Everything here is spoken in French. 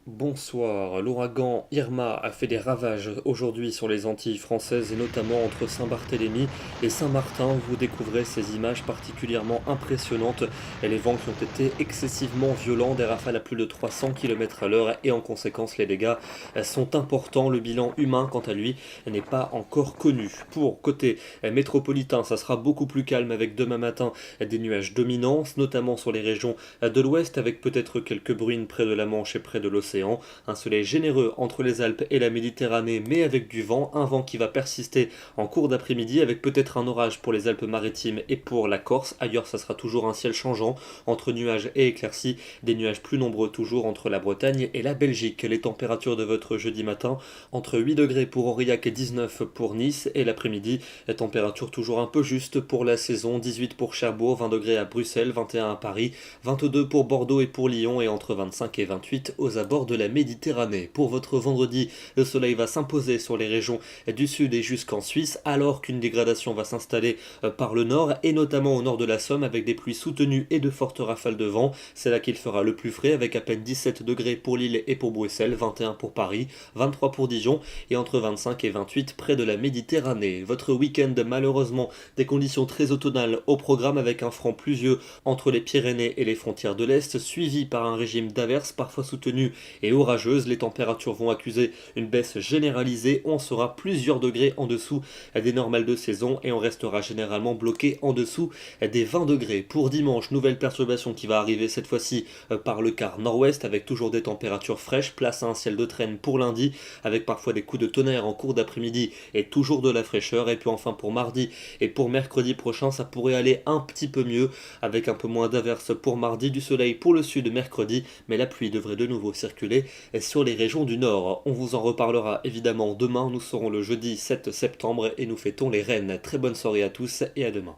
Bonsoir, l'ouragan Irma a fait des ravages aujourd'hui sur les Antilles françaises et notamment entre Saint-Barthélemy et Saint-Martin. Vous découvrez ces images particulièrement impressionnantes et les vents qui ont été excessivement violents, des rafales à plus de 300 km à l'heure et en conséquence les dégâts sont importants. Le bilan humain quant à lui n'est pas encore connu. Pour côté métropolitain, ça sera beaucoup plus calme avec demain matin des nuages dominants, notamment sur les régions de l'ouest avec peut-être quelques bruines près de la Manche et près de l'océan. Un soleil généreux entre les Alpes et la Méditerranée, mais avec du vent, un vent qui va persister en cours d'après-midi, avec peut-être un orage pour les Alpes-Maritimes et pour la Corse. Ailleurs, ça sera toujours un ciel changeant, entre nuages et éclaircies, des nuages plus nombreux toujours entre la Bretagne et la Belgique. Les températures de votre jeudi matin, entre 8 degrés pour Aurillac et 19 pour Nice, et l'après-midi, la température toujours un peu juste pour la saison, 18 pour Cherbourg, 20 degrés à Bruxelles, 21 à Paris, 22 pour Bordeaux et pour Lyon, et entre 25 et 28 aux abords de la Méditerranée. Pour votre vendredi, le soleil va s'imposer sur les régions du sud et jusqu'en Suisse, alors qu'une dégradation va s'installer par le nord et notamment au nord de la Somme avec des pluies soutenues et de fortes rafales de vent. C'est là qu'il fera le plus frais avec à peine 17 degrés pour Lille et pour Bruxelles, 21 pour Paris, 23 pour Dijon et entre 25 et 28 près de la Méditerranée. Votre week-end, malheureusement, des conditions très automnales au programme avec un front pluvieux entre les Pyrénées et les frontières de l'Est, suivi par un régime d'averses parfois soutenu et orageuses. Les températures vont accuser une baisse généralisée. On sera plusieurs degrés en dessous des normales de saison et on restera généralement bloqué en dessous des 20 degrés. Pour dimanche, nouvelle perturbation qui va arriver cette fois-ci par le quart nord-ouest avec toujours des températures fraîches. Place à un ciel de traîne pour lundi avec parfois des coups de tonnerre en cours d'après-midi et toujours de la fraîcheur. Et puis enfin pour mardi et pour mercredi prochain, ça pourrait aller un petit peu mieux avec un peu moins d'averses pour mardi, du soleil pour le sud mercredi, mais la pluie devrait de nouveau circuler sur les régions du nord. On vous en reparlera évidemment demain, nous serons le jeudi 7 septembre et nous fêtons les Rennes. Très bonne soirée à tous et à demain.